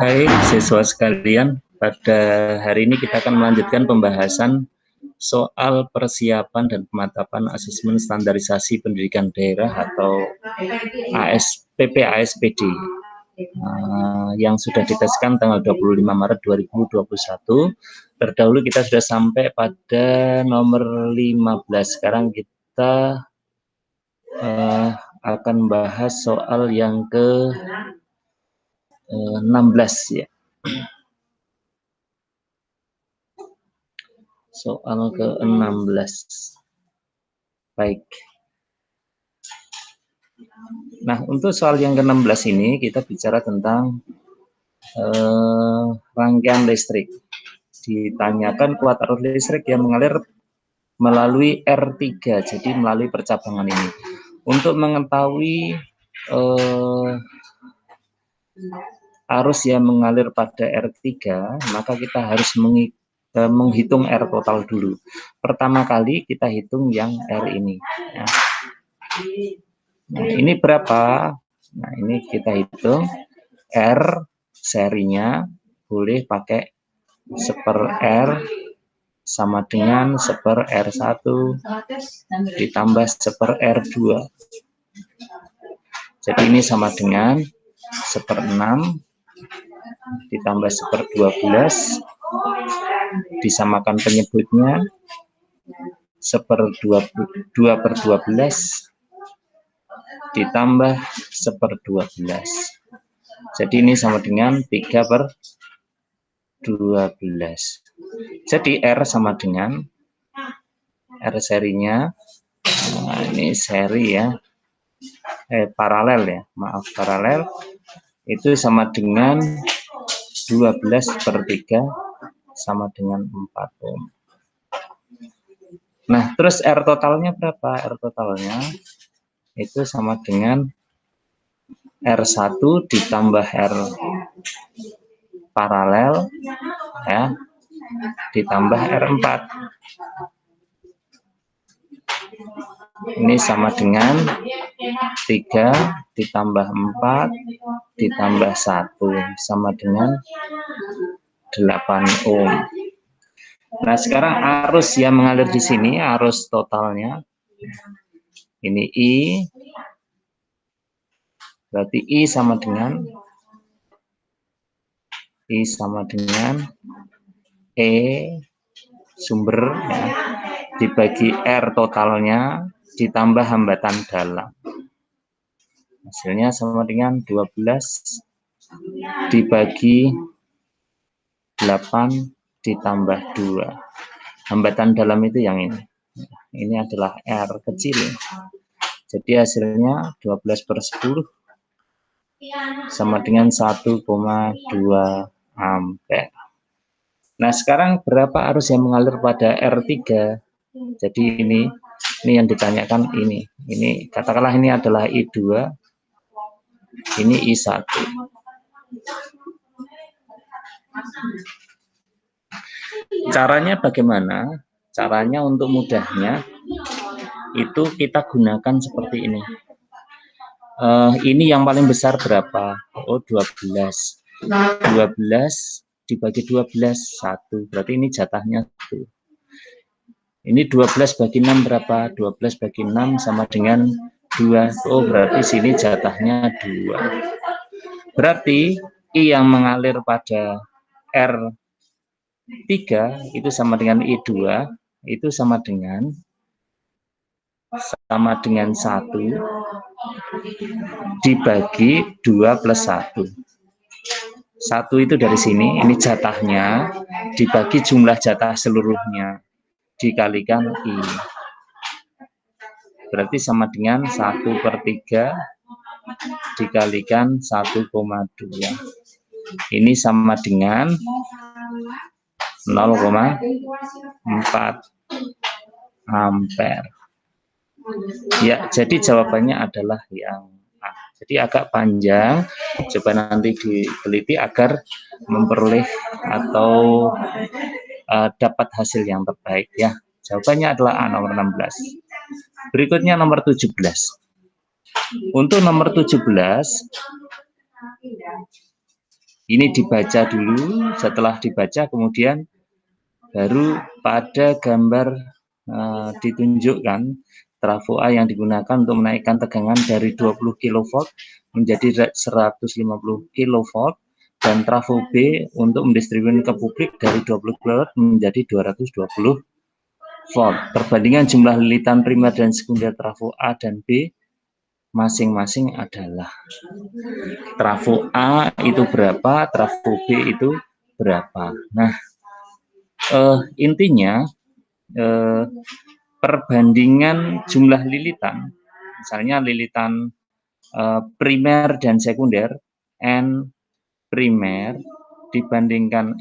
Hai siswa sekalian, pada hari ini kita akan melanjutkan pembahasan soal persiapan dan pemantapan asesmen standarisasi pendidikan daerah atau PPASPD yang sudah diteskan tanggal 25 Maret 2021. Terdahulu kita sudah sampai pada nomor 15. Sekarang kita akan bahas soal yang ke 16 ya. Soal ke-16. Baik. Nah, untuk soal yang ke-16 ini kita bicara tentang rangkaian listrik. Ditanyakan kuat arus listrik yang mengalir melalui R3, jadi melalui percabangan ini. Untuk mengetahui arus yang mengalir pada R3, maka kita harus menghitung R total dulu. Pertama kali kita hitung yang R ini. Ya. Nah, ini berapa? Nah, ini kita hitung R serinya boleh pakai 1/R sama dengan 1/R1 ditambah 1/R2. Jadi ini sama dengan 1/6 ditambah 1/12 disamakan penyebutnya 2/12 ditambah 1/12. Jadi ini sama dengan 3/12. Jadi R sama dengan R serinya, nah ini seri ya, paralel ya, maaf paralel, itu sama dengan 12/3 sama dengan 4 ohm. Nah, terus R totalnya berapa? R totalnya itu sama dengan R1 ditambah R paralel ya, ditambah R4. Ini sama dengan 3 ditambah 4 ditambah 1 sama dengan 8 ohm. Nah, sekarang arus yang mengalir di sini, arus totalnya ini I, berarti I sama dengan E sumber ya, dibagi R totalnya ditambah hambatan dalam. Hasilnya sama dengan 12 dibagi 8 ditambah 2. Hambatan dalam itu yang ini. Ini adalah R kecil. Jadi hasilnya 12/10 sama dengan 1,2 ampere. Nah, sekarang berapa arus yang mengalir pada R3? Jadi ini yang ditanyakan ini. Ini katakanlah ini adalah I2, ini I1. Caranya bagaimana? Caranya untuk mudahnya itu kita gunakan seperti ini. Ini yang paling besar berapa? Oh, 12. 12 dibagi 12, 1. Berarti ini jatahnya 1. Ini 12 bagi 6 berapa? 12 bagi 6 sama dengan 2. Oh, berarti sini jatahnya 2. Berarti I yang mengalir pada R3 itu sama dengan I2, itu sama dengan 1 dibagi 2 plus 1. 1 itu dari sini, ini jatahnya, dibagi jumlah jatah seluruhnya, dikalikan I. Berarti sama dengan 1/3 dikalikan 1,2. Ini sama dengan 0,4 ampere. Ya, jadi jawabannya adalah yang A. Jadi agak panjang, coba nanti diteliti agar memperoleh atau dapat hasil yang terbaik ya. Jawabannya adalah A, nomor 16. Berikutnya nomor 17. Untuk nomor 17 Ini dibaca dulu, setelah dibaca kemudian baru pada gambar ditunjukkan trafo A yang digunakan untuk menaikkan tegangan dari 20 kV menjadi 150 kV dan trafo B untuk mendistribusikan ke publik dari 20 kV menjadi 220 volt. Perbandingan jumlah lilitan primer dan sekunder trafo A dan B masing-masing adalah trafo A itu berapa, trafo B itu berapa. Nah, intinya perbandingan jumlah lilitan, misalnya lilitan primer dan sekunder, N primer dibandingkan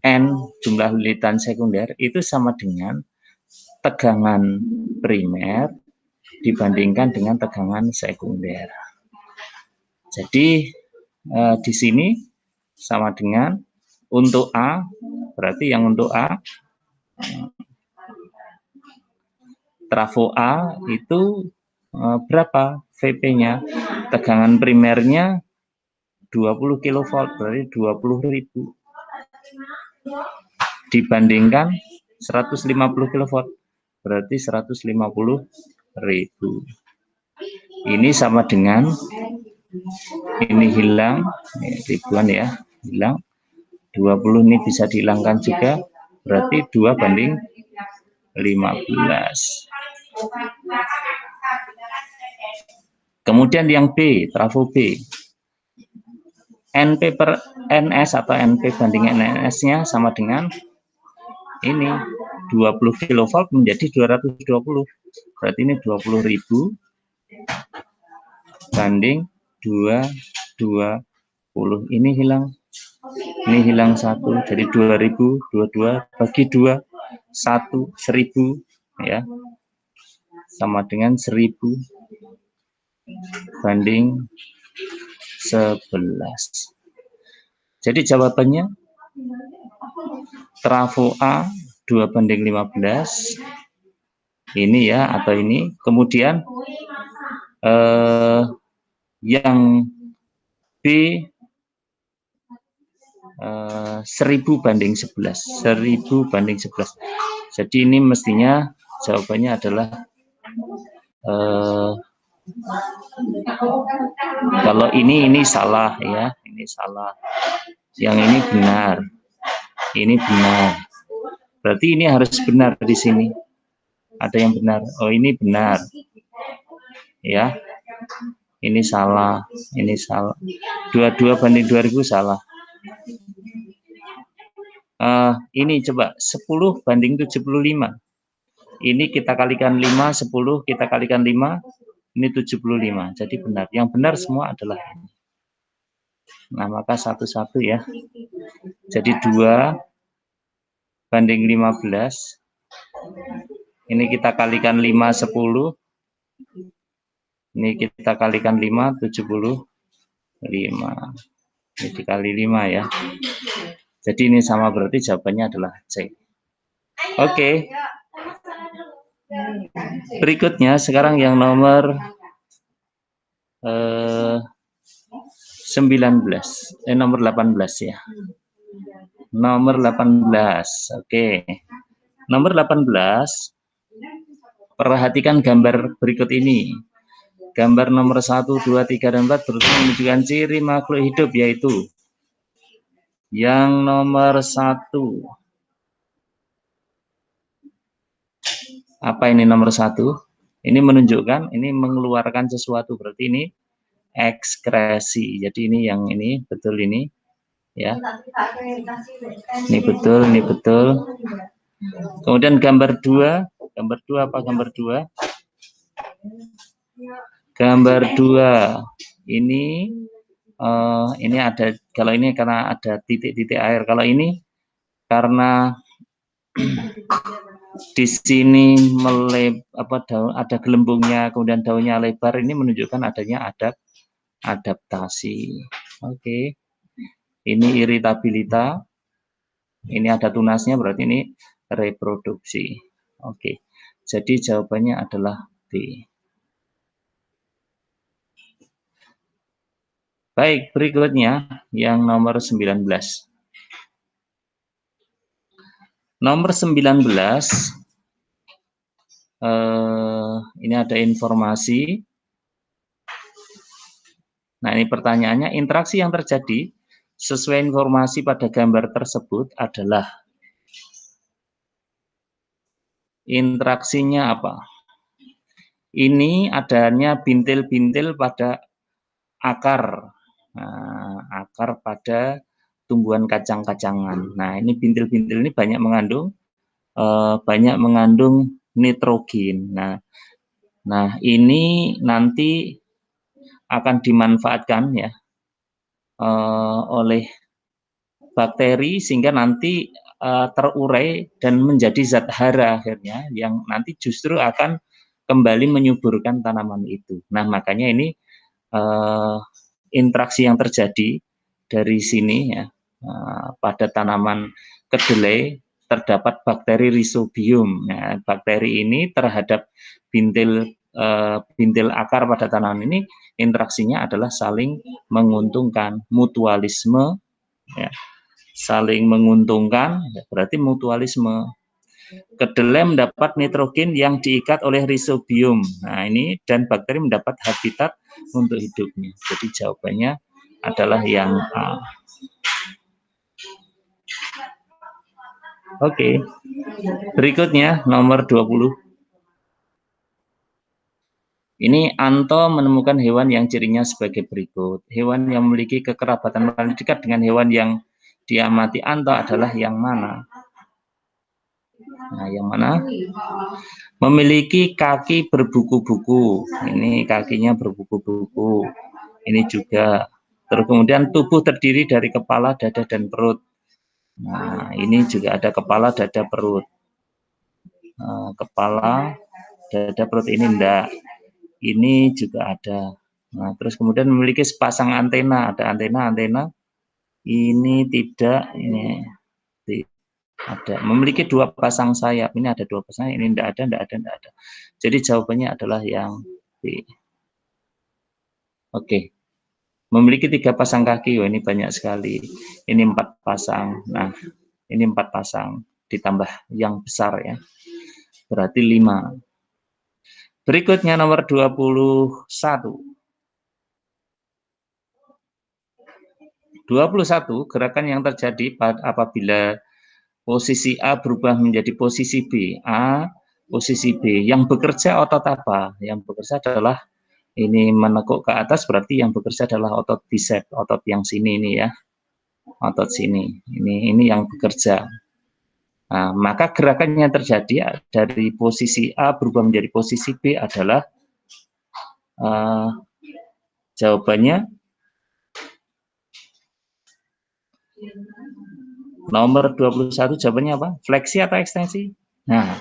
N jumlah lilitan sekunder itu sama dengan tegangan primer dibandingkan dengan tegangan sekunder. Jadi di sini sama dengan untuk A, berarti yang untuk A, trafo A itu berapa VP-nya? Tegangan primernya 20 kV, berarti 20.000. Dibandingkan 150 kV, berarti 150.000. Ini sama dengan, ini hilang, ribuan ya, hilang. 20 ini bisa dihilangkan juga, berarti 2:15. Kemudian yang B, trafo B. NP per NS atau NP banding NS-nya sama dengan ini 20 kV menjadi 220. Berarti ini 20.000 banding 220. Ini hilang. Ini hilang 1, jadi 2000, 22 bagi 2, 1, 1000 ya. Sama dengan 1000 banding 11. Jadi jawabannya trafo A 2:15 ini ya, atau ini. Kemudian yang B 1000:11. 1000:11. Jadi ini mestinya jawabannya adalah kalau ini salah ya, ini salah. Yang ini benar. Ini benar. Berarti ini harus benar di sini. Ada yang benar. Oh, ini benar. Ya. Ini salah. Ini salah. 22/2000 salah. Ini coba 10/75. Ini kita kalikan 5, 10 kita kalikan 5, ini 75. Jadi benar. Yang benar semua adalah ini. Nah, maka satu-satu ya. Jadi 2:15. Ini kita kalikan 5, 10. Ini kita kalikan 5, 75. Ini dikali 5 ya. Jadi ini sama, berarti jawabannya adalah C. Oke. Berikutnya sekarang yang nomor 19, nomor 18 ya. Nomor 18. Oke. Nomor 18. Perhatikan gambar berikut ini. Gambar nomor 1, 2, 3, dan 4 berusaha menunjukkan ciri makhluk hidup, yaitu yang nomor 1. Apa ini nomor 1? Ini menunjukkan, ini mengeluarkan sesuatu, berarti ini ekskresi. Jadi ini yang ini, betul ini. Ya. Ini betul, ini betul. Kemudian gambar 2. Gambar 2 apa gambar 2? Gambar 2. Ini ada, kalau ini karena ada titik-titik air. Kalau ini karena di sini daun, ada gelembungnya, kemudian daunnya lebar, ini menunjukkan adanya adaptasi. Oke. Ini iritabilitas. Ini ada tunasnya, berarti ini reproduksi. Oke. Jadi jawabannya adalah B. Baik, berikutnya yang nomor 19. Nomor 19, ini ada informasi. Nah, ini pertanyaannya, interaksi yang terjadi sesuai informasi pada gambar tersebut adalah, interaksinya apa? Ini adanya bintil-bintil pada akar, akar pada tumbuhan kacang-kacangan. Nah, ini bintil-bintil ini banyak mengandung nitrogen. Nah, ini nanti akan dimanfaatkan ya oleh bakteri sehingga nanti terurai dan menjadi zat hara akhirnya yang nanti justru akan kembali menyuburkan tanaman itu. Nah, makanya ini interaksi yang terjadi dari sini ya pada tanaman kedelai terdapat bakteri Rhizobium. Ya, bakteri ini terhadap bintil akar pada tanaman ini interaksinya adalah saling menguntungkan, mutualisme ya. Saling menguntungkan berarti mutualisme. Kedelai mendapat nitrogen yang diikat oleh Rhizobium. Nah, ini dan bakteri mendapat habitat untuk hidupnya. Jadi jawabannya adalah yang A. Oke. Berikutnya nomor 20. Ini Anto menemukan hewan yang cirinya sebagai berikut. Hewan yang memiliki kekerabatan paling dekat dengan hewan yang diamati Anto adalah yang mana? Nah, yang mana? Memiliki kaki berbuku-buku. Ini kakinya berbuku-buku. Ini juga. Terus kemudian tubuh terdiri dari kepala, dada, dan perut. Nah, ini juga ada kepala, dada, perut. Kepala, dada, perut ini enggak. Ini juga ada. Nah, terus kemudian memiliki sepasang antena. Ada antena. Ini tidak. Ini ada. Memiliki dua pasang sayap. Ini ada dua pasang. Ini enggak ada. Jadi jawabannya adalah yang B. Oke. Memiliki 3 pasang kaki. Oh, ini banyak sekali. Ini 4 pasang. Nah, ini 4 pasang ditambah yang besar ya. Berarti 5. Berikutnya nomor 21. 21 gerakan yang terjadi apabila posisi A berubah menjadi posisi B. A, posisi B. Yang bekerja otot apa? Yang bekerja adalah ini menekuk ke atas, berarti yang bekerja adalah otot bicep, otot yang sini ini ya. Otot sini. Ini yang bekerja. Nah, maka gerakan yang terjadi dari posisi A berubah menjadi posisi B adalah jawabannya nomor 21, jawabannya apa? Fleksi atau ekstensi? Nah,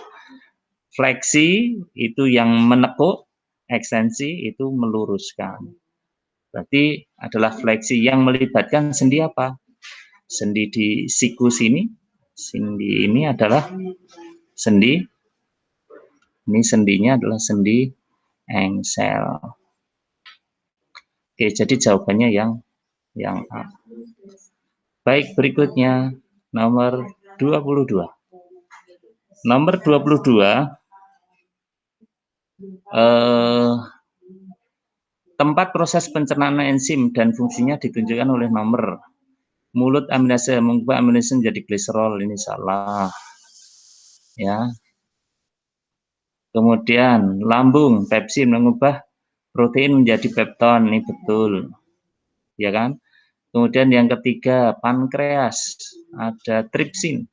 fleksi itu yang menekuk, ekstensi itu meluruskan. Berarti adalah fleksi yang melibatkan sendi apa? Sendi di siku sini. Sendi ini adalah sendi. Ini sendinya adalah sendi engsel. Oke, jadi jawabannya yang A. Baik, berikutnya nomor 22. Nomor 22 tempat proses pencernaan enzim dan fungsinya ditunjukkan oleh nomor. Mulut aminase mengubah aminase menjadi gliserol, ini salah. Ya. Kemudian lambung pepsin mengubah protein menjadi pepton, ini betul. Ya kan? Kemudian yang ketiga, pankreas ada tripsin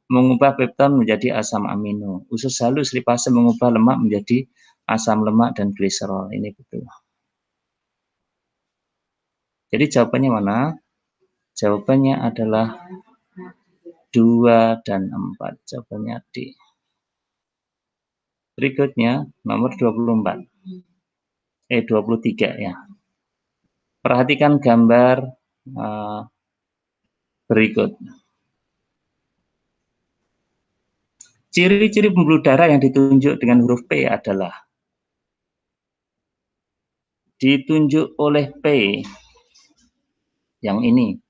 mengubah pepton menjadi asam amino. Usus halus lipase mengubah lemak menjadi asam lemak dan gliserol, ini betul. Jadi jawabannya mana? Jawabannya adalah 2 dan 4. Jawabannya D. Berikutnya nomor 24. 23 ya. Perhatikan gambar berikut. Ciri-ciri pembuluh darah yang ditunjuk dengan huruf P adalah ditunjuk oleh P. Yang ini.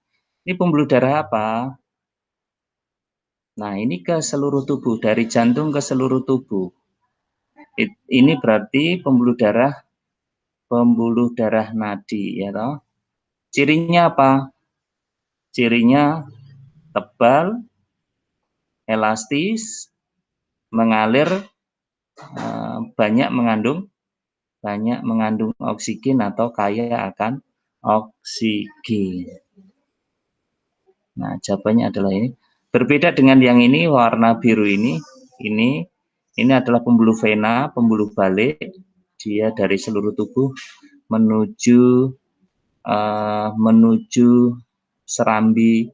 Ini pembuluh darah apa? Nah, ini ke seluruh tubuh, dari jantung ke seluruh tubuh. Ini berarti pembuluh darah nadi, ya toh. Cirinya apa? Cirinya tebal, elastis, mengalir, banyak mengandung oksigen atau kaya akan oksigen. Nah, jawabannya adalah ini. Berbeda dengan yang ini, warna biru ini adalah pembuluh vena, pembuluh balik. Dia dari seluruh tubuh menuju serambi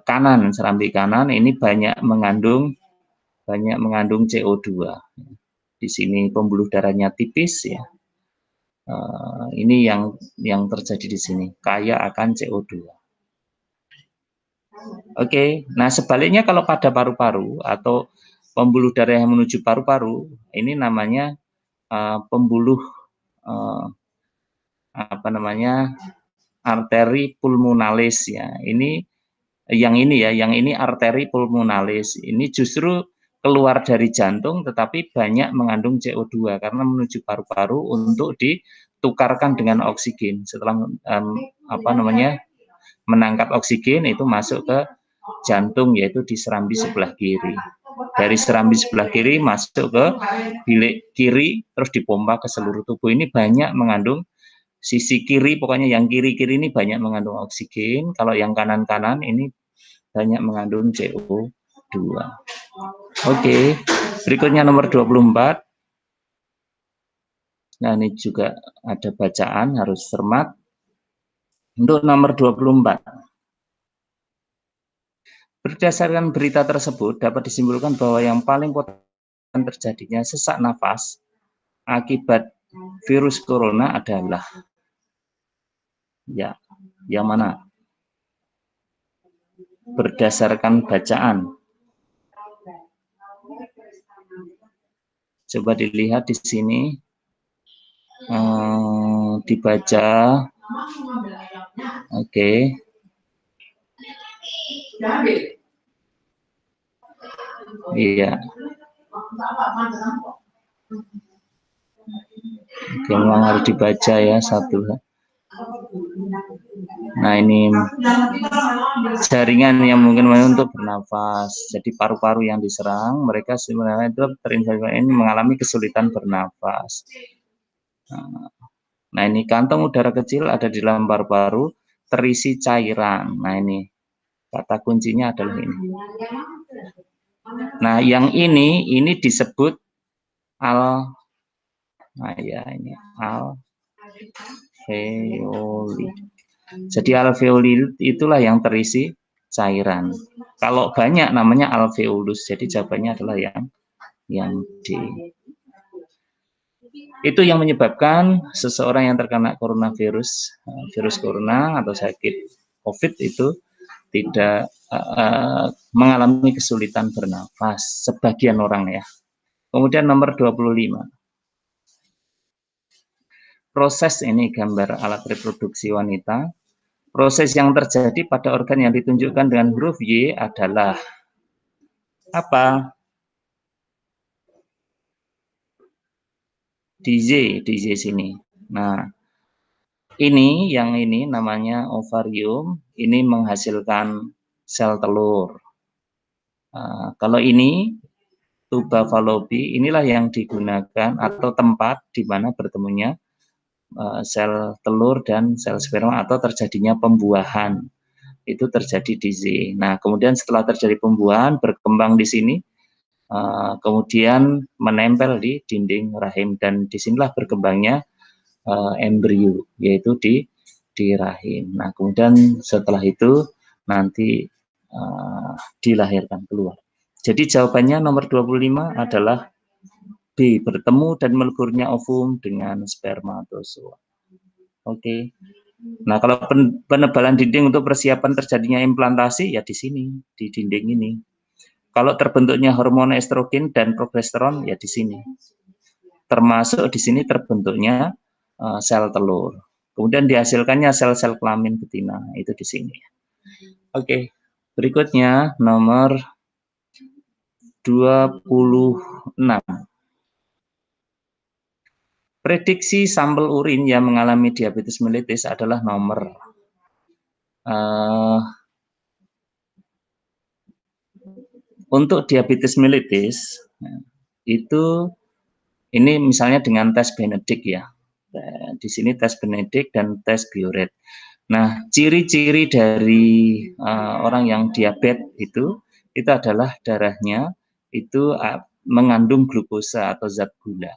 kanan. Ini banyak mengandung CO2. Di sini pembuluh darahnya tipis, ya. Ini yang terjadi di sini, kaya akan CO2. Oke, nah sebaliknya kalau pada paru-paru atau pembuluh darah yang menuju paru-paru, ini namanya pembuluh arteri pulmonalis, ya. Yang ini arteri pulmonalis. Ini justru keluar dari jantung tetapi banyak mengandung CO2 karena menuju paru-paru untuk ditukarkan dengan oksigen. Setelah menangkap oksigen itu masuk ke jantung, yaitu di serambi sebelah kiri. Dari serambi sebelah kiri masuk ke bilik kiri, terus dipompa ke seluruh tubuh. Ini banyak mengandung, sisi kiri, pokoknya yang kiri-kiri ini banyak mengandung oksigen. Kalau yang kanan-kanan ini banyak mengandung CO2. Oke, berikutnya nomor 24. Nah, ini juga ada bacaan, harus cermat. Untuk nomor 24. Berdasarkan berita tersebut, dapat disimpulkan bahwa yang paling potensial terjadinya sesak nafas akibat virus corona adalah, ya, yang mana? Berdasarkan bacaan. Coba dilihat di sini, dibaca. Oke. Iya. Oke, memang harus dibaca ya satu. Nah, ini jaringan yang mungkin untuk bernafas. Jadi paru-paru yang diserang, mereka sebenarnya itu terinfeksi ini mengalami kesulitan bernafas. Nah, ini kantong udara kecil ada di dalam paru-paru, terisi cairan. Nah, ini kata kuncinya adalah ini. Nah, yang ini disebut alveoli. Jadi alveoli itulah yang terisi cairan. Kalau banyak namanya alveolus. Jadi jawabannya adalah yang D. Itu yang menyebabkan seseorang yang terkena coronavirus, virus corona atau sakit COVID itu tidak mengalami kesulitan bernafas, sebagian orang, ya. Kemudian nomor 25. Proses ini gambar alat reproduksi wanita. Proses yang terjadi pada organ yang ditunjukkan dengan huruf Y adalah apa? DJ sini. Nah, yang ini namanya ovarium, ini menghasilkan sel telur. Kalau ini tuba Fallopi, inilah yang digunakan atau tempat di mana bertemunya sel telur dan sel sperma atau terjadinya pembuahan. Itu terjadi di Z. Nah, kemudian setelah terjadi pembuahan, berkembang di sini, kemudian menempel di dinding rahim, dan disinilah berkembangnya embrio, yaitu di rahim. Nah, kemudian setelah itu nanti dilahirkan keluar. Jadi jawabannya nomor 25 adalah B, bertemu dan meleburnya ovum dengan spermatozoa. Oke. Nah, kalau penebalan dinding untuk persiapan terjadinya implantasi, ya di sini, di dinding ini. Kalau terbentuknya hormon estrogen dan progesteron, ya di sini. Termasuk di sini terbentuknya sel telur. Kemudian dihasilkannya sel-sel kelamin betina, itu di sini. Oke, berikutnya nomor 26. Prediksi sampel urin yang mengalami diabetes mellitus adalah nomor untuk diabetes mellitus itu ini misalnya dengan tes Benedict ya. Di sini tes Benedict dan tes Biuret. Nah, ciri-ciri dari orang yang diabetes itu adalah darahnya itu mengandung glukosa atau zat gula.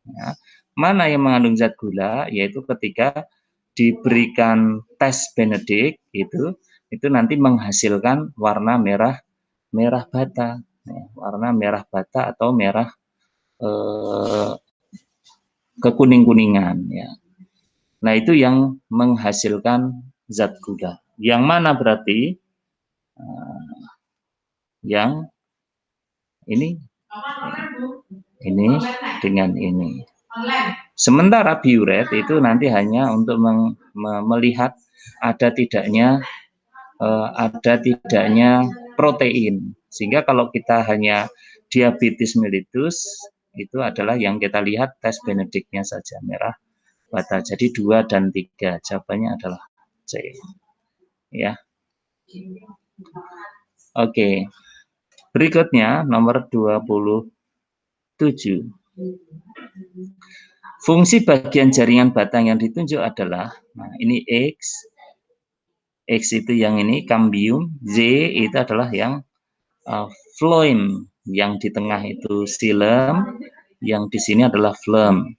Ya. Mana yang mengandung zat gula? Yaitu ketika diberikan tes Benedict itu nanti menghasilkan warna merah bata, ya, warna merah bata atau merah kekuning-kuningan. Ya. Nah itu yang menghasilkan zat gula. Yang mana berarti yang ini dengan ini. Sementara biuret itu nanti hanya untuk melihat ada tidaknya protein. Sehingga kalau kita hanya diabetes mellitus itu adalah yang kita lihat tes Benedict-nya saja merah bata. Jadi 2 dan 3 jawabannya adalah C. Ya. Oke. Berikutnya nomor 27. Fungsi bagian jaringan batang yang ditunjuk adalah, nah ini X itu yang ini cambium, Z itu adalah yang phloem, yang di tengah itu xilem, yang di sini adalah phloem.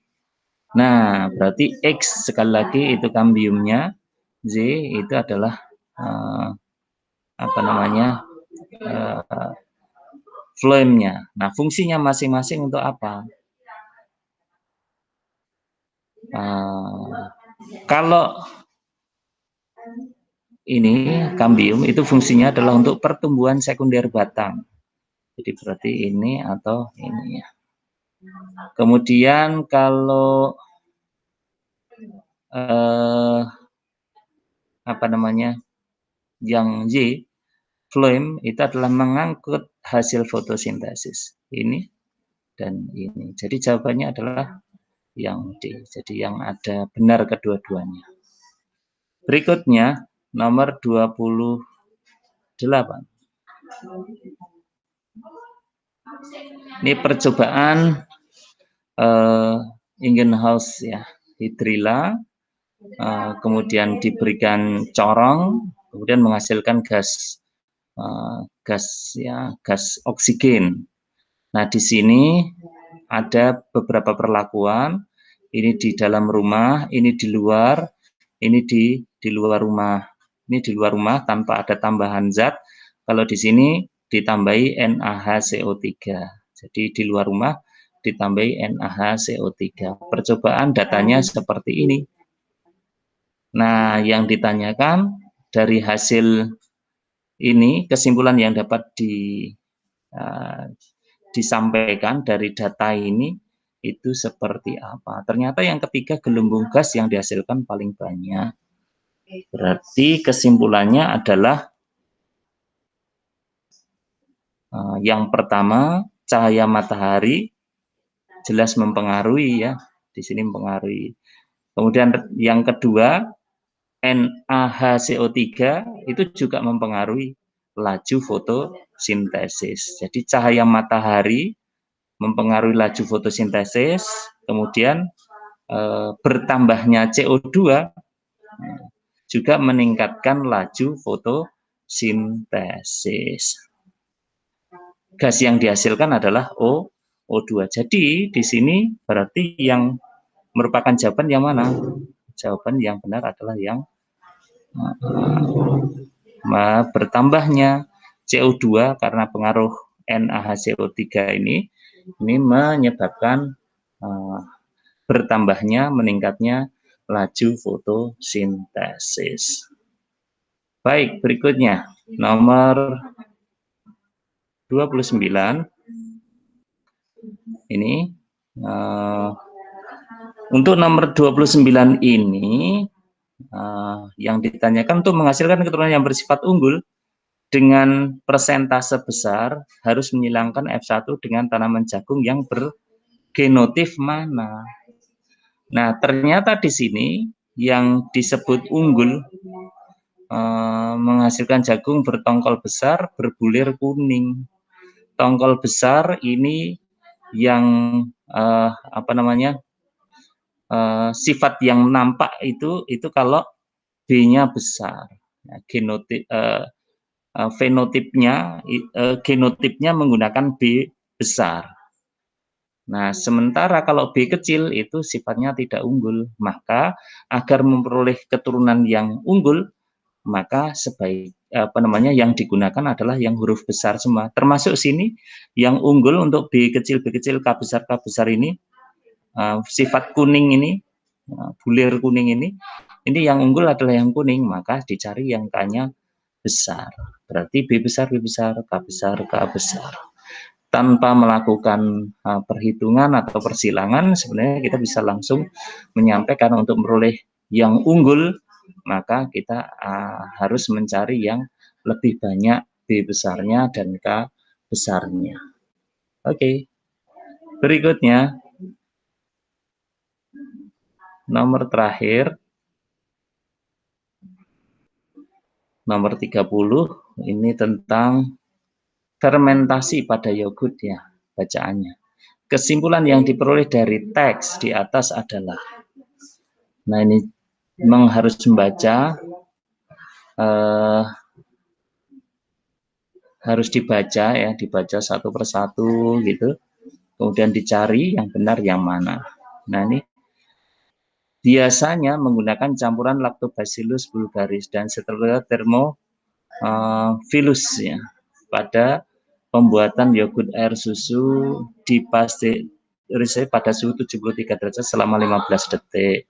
Nah, berarti X sekali lagi itu cambiumnya, Z itu adalah phloemnya. Nah, fungsinya masing-masing untuk apa? Kalau ini cambium itu fungsinya adalah untuk pertumbuhan sekunder batang. Jadi berarti ini atau ini ya. Kemudian kalau yang Y, phloem itu adalah mengangkut hasil fotosintesis. Ini dan ini. Jadi jawabannya adalah yang D. Jadi yang ada benar kedua-duanya. Berikutnya nomor 28. Ini percobaan Ingenhousz ya, hidrilla, kemudian diberikan corong, kemudian menghasilkan gas oksigen. Nah, di sini ada beberapa perlakuan. Ini di dalam rumah, ini di luar, ini di luar rumah. Ini di luar rumah tanpa ada tambahan zat. Kalau di sini ditambahi NaHCO3. Jadi di luar rumah ditambahi NaHCO3. Percobaan datanya seperti ini. Nah, yang ditanyakan dari hasil ini, kesimpulan yang dapat disampaikan dari data ini itu seperti apa? Ternyata yang ketiga gelembung gas yang dihasilkan paling banyak. Berarti kesimpulannya adalah yang pertama, cahaya matahari jelas mempengaruhi ya, di sini mempengaruhi. Kemudian yang kedua, NaHCO3 itu juga mempengaruhi laju fotosintesis. Jadi cahaya matahari mempengaruhi laju fotosintesis, kemudian bertambahnya CO2 juga meningkatkan laju fotosintesis. Gas yang dihasilkan adalah O2. Jadi di sini berarti yang merupakan jawaban yang mana? Jawaban yang benar adalah yang bertambahnya CO2 karena pengaruh NaHCO3 ini menyebabkan bertambahnya, meningkatnya laju fotosintesis. Baik, berikutnya nomor 29. Ini untuk nomor 29 ini Yang ditanyakan untuk menghasilkan keturunan yang bersifat unggul dengan persentase besar harus menghilangkan F1 dengan tanaman jagung yang bergenotip mana. Nah, ternyata di sini yang disebut unggul menghasilkan jagung bertongkol besar, berbulir kuning. Tongkol besar ini yang sifat yang nampak itu kalau B-nya besar. Nah, genotipnya menggunakan B besar. Nah, sementara kalau B kecil itu sifatnya tidak unggul. Maka agar memperoleh keturunan yang unggul, maka yang digunakan adalah yang huruf besar semua. Termasuk sini yang unggul untuk B kecil, K besar ini, sifat kuning ini, bulir kuning ini yang unggul adalah yang kuning, maka dicari yang K-nya besar. Berarti B besar, K besar. Tanpa melakukan perhitungan atau persilangan, sebenarnya kita bisa langsung menyampaikan untuk memperoleh yang unggul, maka kita harus mencari yang lebih banyak B besarnya dan K besarnya. Oke. Berikutnya, nomor terakhir, nomor 30, ini tentang fermentasi pada yogurt ya, bacaannya. Kesimpulan yang diperoleh dari teks di atas adalah, nah ini memang harus membaca, harus dibaca ya, dibaca satu persatu gitu, kemudian dicari yang benar yang mana. Nah ini biasanya menggunakan campuran Lactobacillus vulgaris dan Thermophilus ya, pada pembuatan yogurt air susu dipasteurisasi pada suhu 73 derajat selama 15 detik.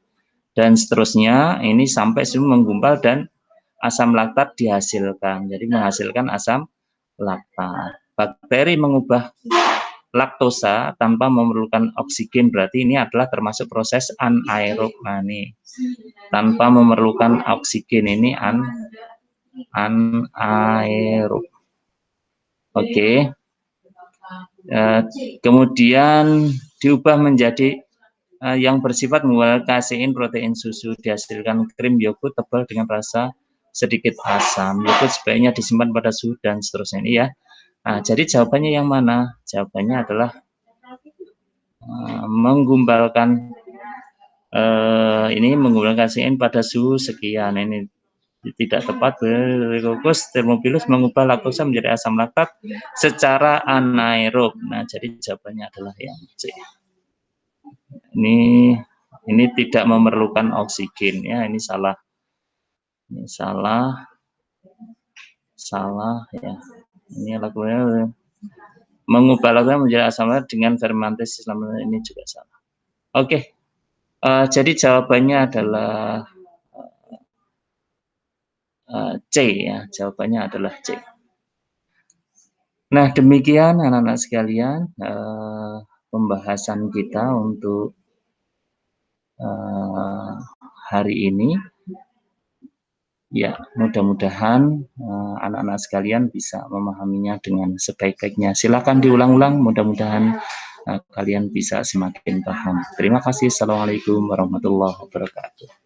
Dan seterusnya, ini sampai suhu menggumpal dan asam laktat dihasilkan. Jadi menghasilkan asam laktat. Bakteri mengubah laktosa tanpa memerlukan oksigen, berarti ini adalah termasuk proses anaerob. Nah, ini tanpa memerlukan oksigen, ini anaerob. Oke. Kemudian diubah menjadi yang bersifat mengubah kasein protein susu, dihasilkan krim yogurt tebal dengan rasa sedikit asam. Yogurt sebaiknya disimpan pada suhu dan seterusnya ini ya. Nah, jadi jawabannya yang mana? Jawabannya adalah menggumbalkan ini menggunakan kasein pada suhu sekian. Ini tidak tepat. Thermophilus mengubah laktosa menjadi asam laktat secara anaerob. Nah, jadi jawabannya adalah yang C. Ini tidak memerlukan oksigen ya, ini salah. Ini salah ya. Ini lakunya mengubah laktosa menjadi asam laktat dengan fermentasi, selama ini juga salah. Oke. Jadi jawabannya adalah C ya, jawabannya adalah C. Nah, demikian anak-anak sekalian pembahasan kita untuk hari ini. Ya, mudah-mudahan anak-anak sekalian bisa memahaminya dengan sebaik-baiknya. Silakan diulang-ulang, mudah-mudahan kalian bisa semakin paham. Terima kasih. Assalamualaikum warahmatullahi wabarakatuh.